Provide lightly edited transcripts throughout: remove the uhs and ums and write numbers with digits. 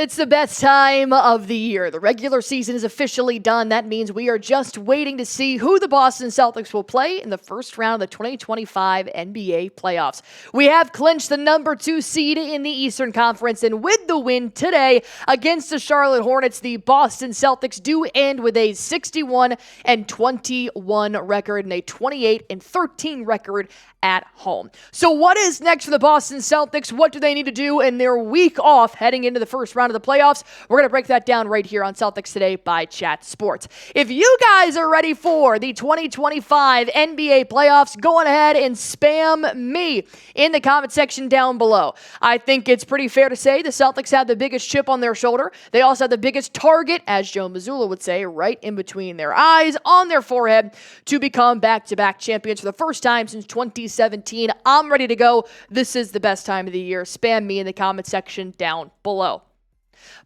It's the best time of the year. The regular season is officially done. That means we are just waiting to see who the Boston Celtics will play in the first round of the 2025 NBA playoffs. We have clinched the number 2 seed in the Eastern Conference, and with the win today against the Charlotte Hornets, the Boston Celtics do end with a 61-21 record and a 28-13 record at home. So what is next for the Boston Celtics? What do they need to do in their week off heading into the first round of the playoffs? We're going to break that down right here on Celtics Today by Chat Sports. If you guys are ready for the 2025 NBA playoffs, go on ahead and spam me in the comment section down below. I think it's pretty fair to say the Celtics have the biggest chip on their shoulder. They also have the biggest target, as Joe Mazzulla would say, right in between their eyes, on their forehead, to become back-to-back champions for the first time since 2017. I'm ready to go. This is the best time of the year. Spam me in the comment section down below.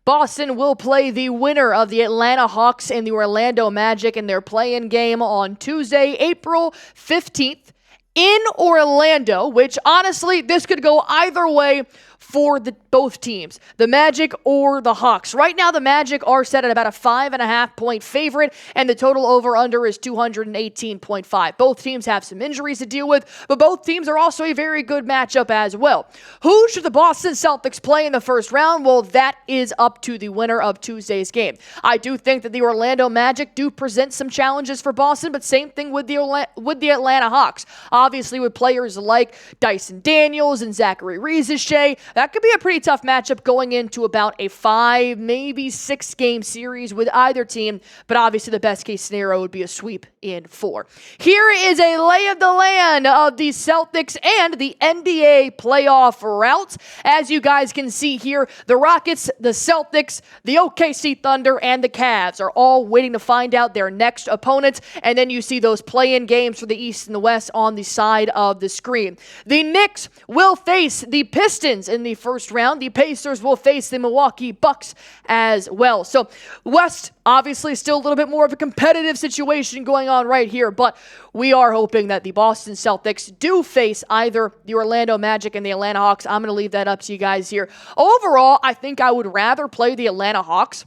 Boston will play the winner of the Atlanta Hawks and the Orlando Magic in their play-in game on Tuesday, April 15th in Orlando, which honestly, this could go either way for both teams, the Magic or the Hawks. Right now, the Magic are set at about a 5.5-point favorite, and the total over-under is 218.5. Both teams have some injuries to deal with, but both teams are also a very good matchup as well. Who should the Boston Celtics play in the first round? Well, that is up to the winner of Tuesday's game. I do think that the Orlando Magic do present some challenges for Boston, but same thing with the Atlanta Hawks. Obviously, with players like Dyson Daniels and Zachary Riezesche, that could be a pretty tough matchup going into about a 5, maybe 6 game series with either team, but obviously the best case scenario would be a sweep in 4. Here is a lay of the land of the Celtics and the NBA playoff routes. As you guys can see here, the Rockets, the Celtics, the OKC Thunder, and the Cavs are all waiting to find out their next opponents, and then you see those play-in games for the East and the West on the side of the screen. The Knicks will face the Pistons in the first round. The Pacers will face the Milwaukee Bucks as well. So West, obviously still a little bit more of a competitive situation going on right here, but we are hoping that the Boston Celtics do face either the Orlando Magic and the Atlanta Hawks. I'm going to leave that up to you guys here. Overall, I think I would rather play the Atlanta Hawks.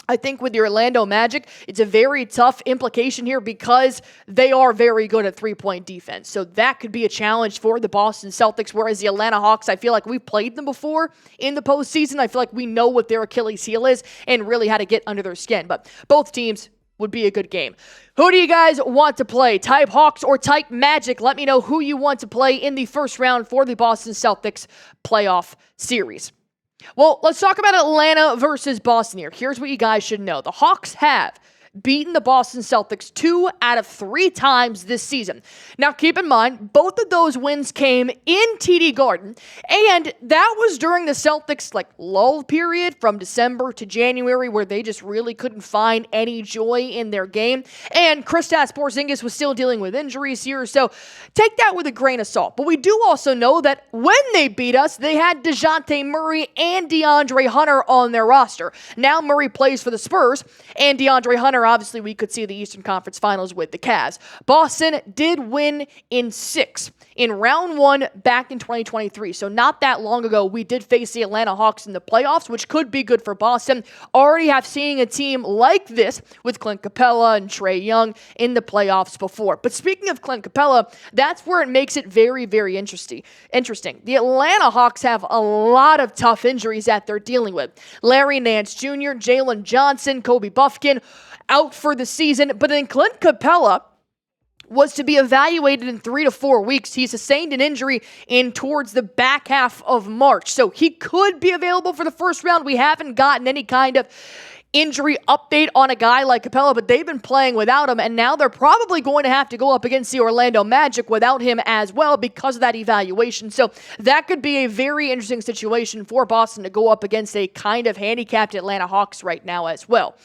I think with the Orlando Magic, it's a very tough implication here because they are very good at three-point defense. So that could be a challenge for the Boston Celtics, whereas the Atlanta Hawks, I feel like we've played them before in the postseason. I feel like we know what their Achilles heel is and really how to get under their skin. But both teams would be a good game. Who do you guys want to play? Type Hawks or type Magic? Let me know who you want to play in the first round for the Boston Celtics playoff series. Well, let's talk about Atlanta versus Boston here. Here's what you guys should know. The Hawks have beaten the Boston Celtics 2 out of 3 times this season. Now, keep in mind, both of those wins came in TD Garden, and that was during the Celtics' lull period from December to January, where they just really couldn't find any joy in their game. And Kristaps Porzingis was still dealing with injuries here, so take that with a grain of salt. But we do also know that when they beat us, they had DeJounte Murray and DeAndre Hunter on their roster. Now Murray plays for the Spurs, and DeAndre Hunter, obviously, we could see the Eastern Conference Finals with the Cavs. Boston did win in 6 in round 1 back in 2023. So not that long ago, we did face the Atlanta Hawks in the playoffs, which could be good for Boston. Already have seen a team like this with Clint Capella and Trae Young in the playoffs before. But speaking of Clint Capella, that's where it makes it very, very interesting. The Atlanta Hawks have a lot of tough injuries that they're dealing with. Larry Nance Jr., Jalen Johnson, Kobe Buffkin, out for the season, but then Clint Capella was to be evaluated in 3 to 4 weeks. He sustained an injury in towards the back half of March, so he could be available for the first round. We haven't gotten any kind of injury update on a guy like Capella, but they've been playing without him, and now they're probably going to have to go up against the Orlando Magic without him as well because of that evaluation. So that could be a very interesting situation for Boston to go up against a kind of handicapped Atlanta Hawks right now as well.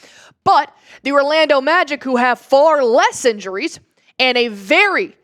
But the Orlando Magic, who have far less injuries and a very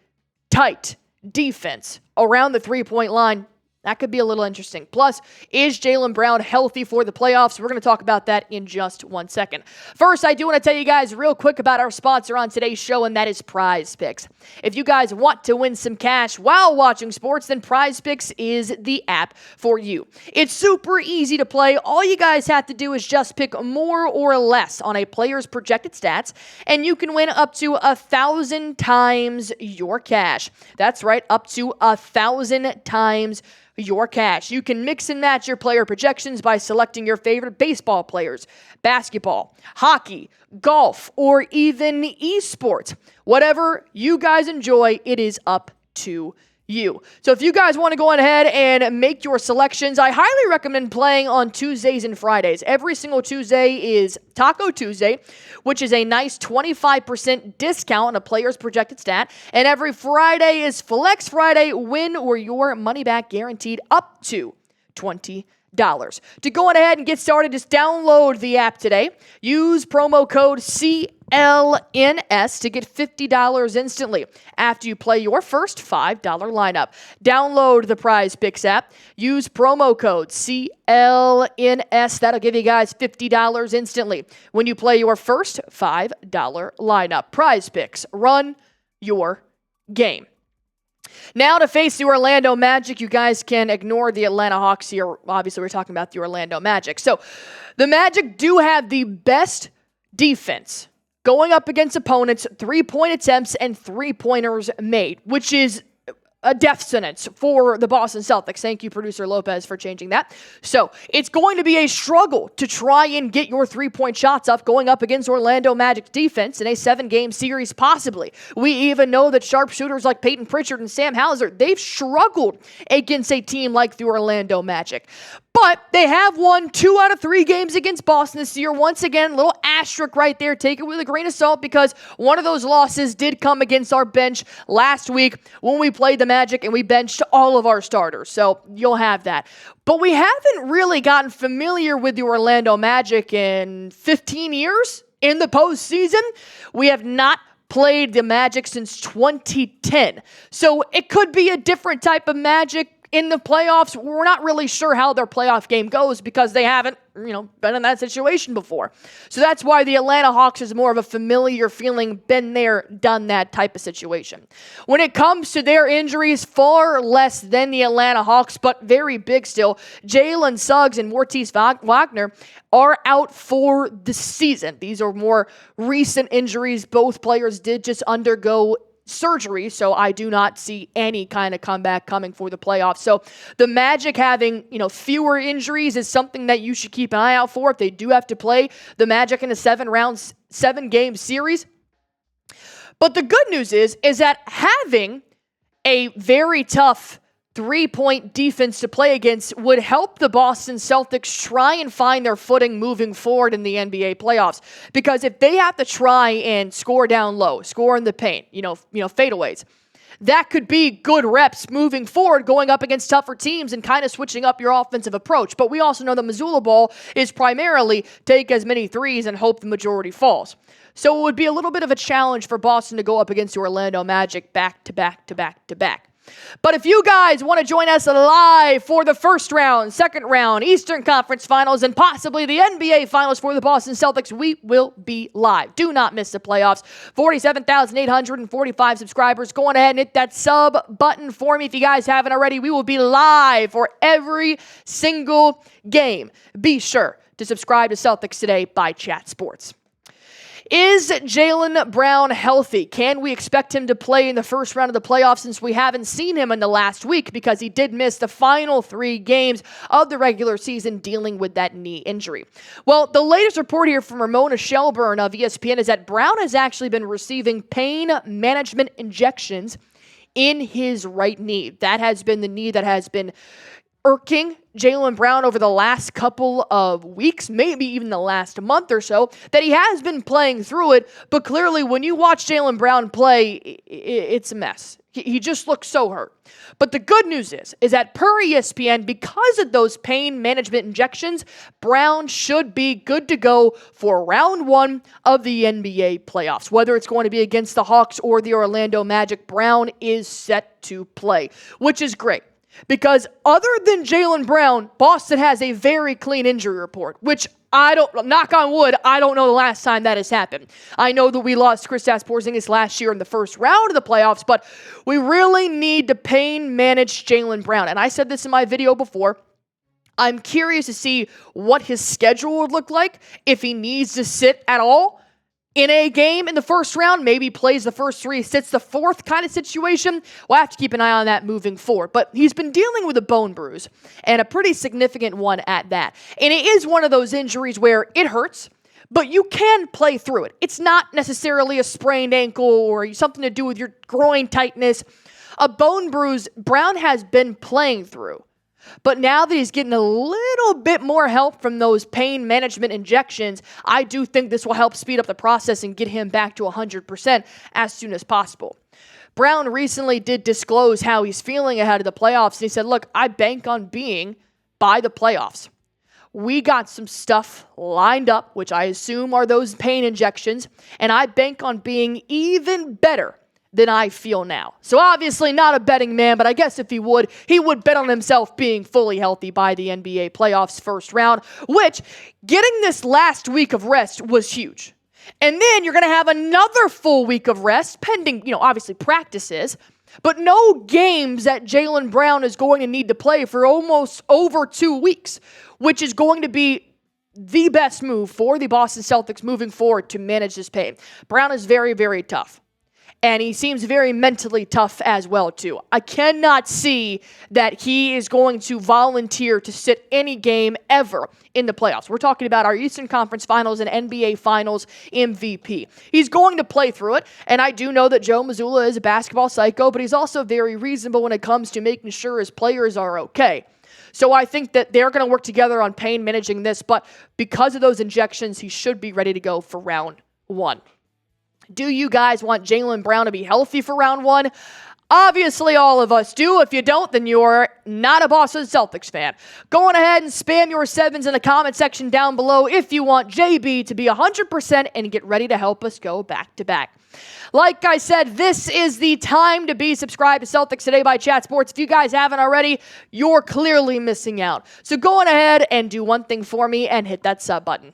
tight defense around the three-point line, That could be a little interesting. Plus, is Jaylen Brown healthy for the playoffs? We're going to talk about that in just 1 second. First, I do want to tell you guys real quick about our sponsor on today's show, and that is Prize Picks. If you guys want to win some cash while watching sports, then Prize Picks is the app for you. It's super easy to play. All you guys have to do is just pick more or less on a player's projected stats, and you can win up to 1,000 times your cash. That's right, up to 1,000 times your cash. You can mix and match your player projections by selecting your favorite baseball players, basketball, hockey, golf, or even esports. Whatever you guys enjoy, it is up to you. So if you guys want to go on ahead and make your selections, I highly recommend playing on Tuesdays and Fridays. Every single Tuesday is Taco Tuesday, which is a nice 25% discount on a player's projected stat. And every Friday is Flex Friday, win or your money back guaranteed up to $20. To go on ahead and get started, just download the app today. Use promo code CLNS to get $50 instantly after you play your first $5 lineup. Download the Prize Picks app. Use promo code CLNS. That'll give you guys $50 instantly when you play your first $5 lineup. Prize Picks. Run your game. Now to face the Orlando Magic, you guys can ignore the Atlanta Hawks here. Obviously, we're talking about the Orlando Magic. So the Magic do have the best defense going up against opponents, 3-point attempts and 3-pointers made, which is a death sentence for the Boston Celtics. Thank you, Producer Lopez, for changing that. So it's going to be a struggle to try and get your 3-point shots up going up against Orlando Magic's defense in a 7-game series, possibly. We even know that sharpshooters like Peyton Pritchard and Sam Hauser, they've struggled against a team like the Orlando Magic. But they have won 2 out of 3 games against Boston this year. Once again, little asterisk right there. Take it with a grain of salt because one of those losses did come against our bench last week when we played the Magic and we benched all of our starters. So you'll have that. But we haven't really gotten familiar with the Orlando Magic in 15 years in the postseason. We have not played the Magic since 2010. So it could be a different type of Magic in the playoffs. We're not really sure how their playoff game goes because they haven't, been in that situation before. So that's why the Atlanta Hawks is more of a familiar feeling, been there, done that type of situation. When it comes to their injuries, far less than the Atlanta Hawks, but very big still. Jalen Suggs and Mortis Wagner are out for the season. These are more recent injuries. Both players did just undergo surgery, so I do not see any kind of comeback coming for the playoffs. So the Magic having, fewer injuries is something that you should keep an eye out for if they do have to play the Magic in a 7-game series. But the good news is that having a very tough 3-point defense to play against would help the Boston Celtics try and find their footing moving forward in the NBA playoffs. Because if they have to try and score down low, score in the paint, fadeaways, that could be good reps moving forward, going up against tougher teams and kind of switching up your offensive approach. But we also know the Missoula ball is primarily take as many threes and hope the majority falls. So it would be a little bit of a challenge for Boston to go up against the Orlando Magic back to back to back to back. But if you guys want to join us live for the first round, second round, Eastern Conference Finals, and possibly the NBA Finals for the Boston Celtics, we will be live. Do not miss the playoffs. 47,845 subscribers. Go on ahead and hit that sub button for me if you guys haven't already. We will be live for every single game. Be sure to subscribe to Celtics Today by Chat Sports. Is Jaylen Brown healthy? Can we expect him to play in the first round of the playoffs since we haven't seen him in the last week because he did miss the final 3 games of the regular season dealing with that knee injury? Well, the latest report here from Ramona Shelburne of ESPN is that Brown has actually been receiving pain management injections in his right knee. That has been the knee that has been irking Jaylen Brown over the last couple of weeks, maybe even the last month or so, that he has been playing through it, but clearly when you watch Jaylen Brown play, it's a mess. He just looks so hurt. But the good news is that per ESPN, because of those pain management injections, Brown should be good to go for round 1 of the NBA playoffs. Whether it's going to be against the Hawks or the Orlando Magic, Brown is set to play, which is great. Because other than Jaylen Brown, Boston has a very clean injury report, which knock on wood, I don't know the last time that has happened. I know that we lost Kristaps Porzingis last year in the first round of the playoffs, but we really need to pain manage Jaylen Brown. And I said this in my video before. I'm curious to see what his schedule would look like if he needs to sit at all in a game in the first round, maybe plays the first three, sits the fourth kind of situation. We'll have to keep an eye on that moving forward. But he's been dealing with a bone bruise, and a pretty significant one at that. And it is one of those injuries where it hurts, but you can play through it. It's not necessarily a sprained ankle or something to do with your groin tightness. A bone bruise, Brown has been playing through. But now that he's getting a little bit more help from those pain management injections, I do think this will help speed up the process and get him back to 100% as soon as possible. Brown recently did disclose how he's feeling ahead of the playoffs, and he said, look, I bank on being by the playoffs. We got some stuff lined up, which I assume are those pain injections, and I bank on being even better than I feel now. So obviously not a betting man, but I guess if he would bet on himself being fully healthy by the NBA playoffs first round, which getting this last week of rest was huge. And then you're going to have another full week of rest pending, obviously practices, but no games that Jaylen Brown is going to need to play for almost over 2 weeks, which is going to be the best move for the Boston Celtics moving forward to manage this pain. Brown is very, very tough. And he seems very mentally tough as well, too. I cannot see that he is going to volunteer to sit any game ever in the playoffs. We're talking about our Eastern Conference Finals and NBA Finals MVP. He's going to play through it, and I do know that Joe Mazzulla is a basketball psycho, but he's also very reasonable when it comes to making sure his players are okay. So I think that they're going to work together on pain managing this, but because of those injections, he should be ready to go for round one. Do you guys want Jaylen Brown to be healthy for round one? Obviously, all of us do. If you don't, then you're not a Boston Celtics fan. Go on ahead and spam your sevens in the comment section down below if you want JB to be 100% and get ready to help us go back-to-back. Like I said, this is the time to be subscribed to Celtics Today by Chat Sports. If you guys haven't already, you're clearly missing out. So go on ahead and do one thing for me and hit that sub button.